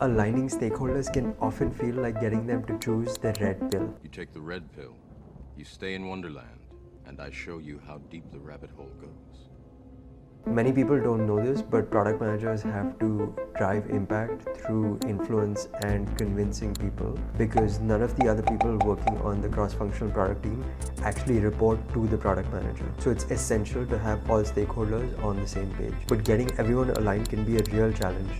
Aligning stakeholders can often feel like getting them to choose the red pill. You take the red pill, you stay in Wonderland, and I show you how deep the rabbit hole goes. Many people don't know this, but product managers have to drive impact through influence and convincing people, because none of the other people working on the cross-functional product team actually report to the product manager. So it's essential to have all stakeholders on the same page. But getting everyone aligned can be a real challenge,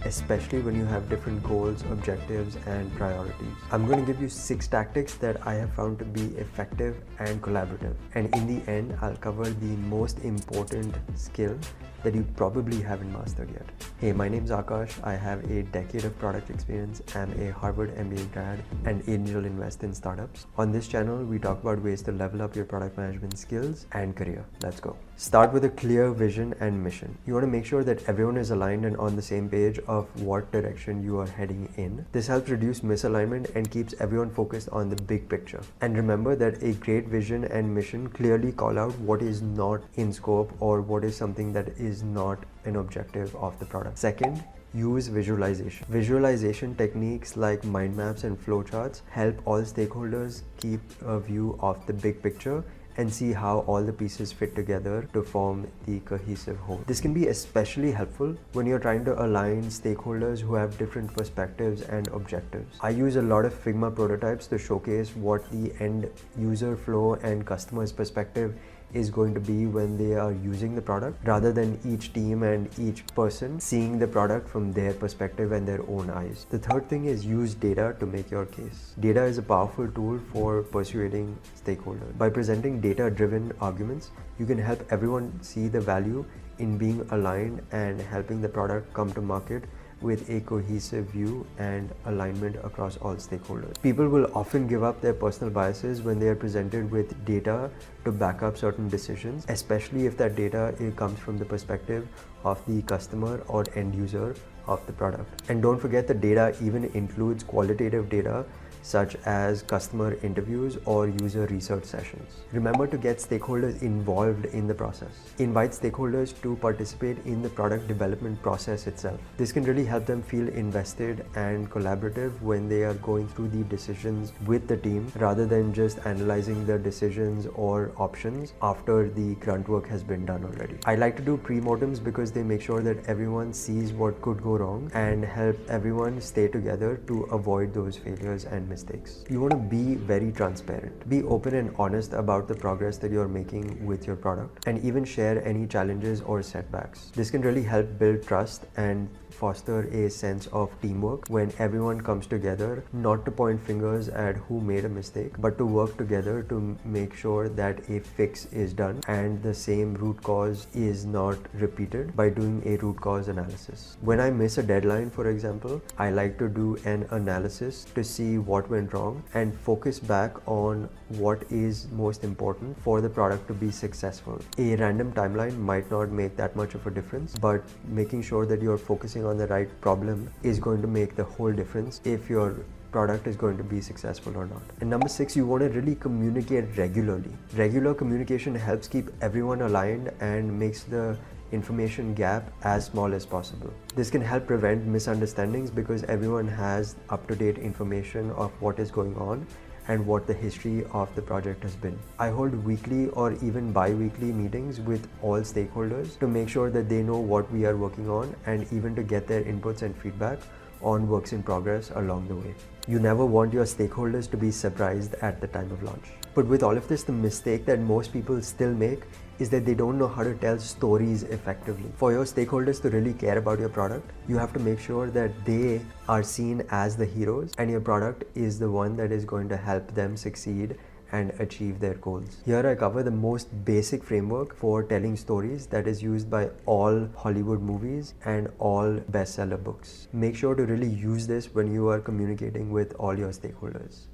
especially when you have different goals, objectives, and priorities. I'm going to give you 6 tactics that I have found to be effective and collaborative. And in the end, I'll cover the most important skill that you probably haven't mastered yet. Hey, my name's Akash. I have a decade of product experience. I'm a Harvard MBA grad and angel invest in startups. On this channel, we talk about ways to level up your product management skills and career. Let's go. Start with a clear vision and mission. You want to make sure that everyone is aligned and on the same page of what direction you are heading in. This helps reduce misalignment and keeps everyone focused on the big picture. And remember that a great vision and mission clearly call out what is not in scope or what is something that is not an objective of the product. Second, use visualization. Visualization techniques like mind maps and flowcharts help all stakeholders keep a view of the big picture and see how all the pieces fit together to form the cohesive whole. This can be especially helpful when you're trying to align stakeholders who have different perspectives and objectives. I use a lot of Figma prototypes to showcase what the end user flow and customer's perspective is going to be when they are using the product, rather than each team and each person seeing the product from their perspective and their own eyes. The third thing is use data to make your case. Data is a powerful tool for persuading stakeholders. By presenting data-driven arguments, you can help everyone see the value in being aligned and helping the product come to market with a cohesive view and alignment across all stakeholders. People will often give up their personal biases when they are presented with data to back up certain decisions, especially if that data comes from the perspective of the customer or end user of the product. And don't forget, the data even includes qualitative data such as customer interviews or user research sessions. Remember to get stakeholders involved in the process. Invite stakeholders to participate in the product development process itself. This can really help them feel invested and collaborative when they are going through the decisions with the team, rather than just analyzing the decisions or options after the grunt work has been done already. I like to do pre-mortems because they make sure that everyone sees what could go wrong and help everyone stay together to avoid those failures and mistakes. You want to be very transparent. Be open and honest about the progress that you're making with your product, and even share any challenges or setbacks. This can really help build trust and foster a sense of teamwork when everyone comes together, not to point fingers at who made a mistake, but to work together to make sure that a fix is done and the same root cause is not repeated by doing a root cause analysis. When I miss a deadline, for example, I like to do an analysis to see what went wrong and focus back on what is most important for the product to be successful. A random timeline might not make that much of a difference, but making sure that you're focusing on the right problem is going to make the whole difference if your product is going to be successful or not. And number 6, you want to really communicate regularly. Regular communication helps keep everyone aligned and makes the information gap as small as possible. This can help prevent misunderstandings because everyone has up-to-date information of what is going on and what the history of the project has been. I hold weekly or even bi-weekly meetings with all stakeholders to make sure that they know what we are working on, and even to get their inputs and feedback on works in progress along the way. You never want your stakeholders to be surprised at the time of launch. But with all of this, the mistake that most people still make is that they don't know how to tell stories effectively. For your stakeholders to really care about your product, you have to make sure that they are seen as the heroes and your product is the one that is going to help them succeed and achieve their goals. Here I cover the most basic framework for telling stories that is used by all Hollywood movies and all bestseller books. Make sure to really use this when you are communicating with all your stakeholders.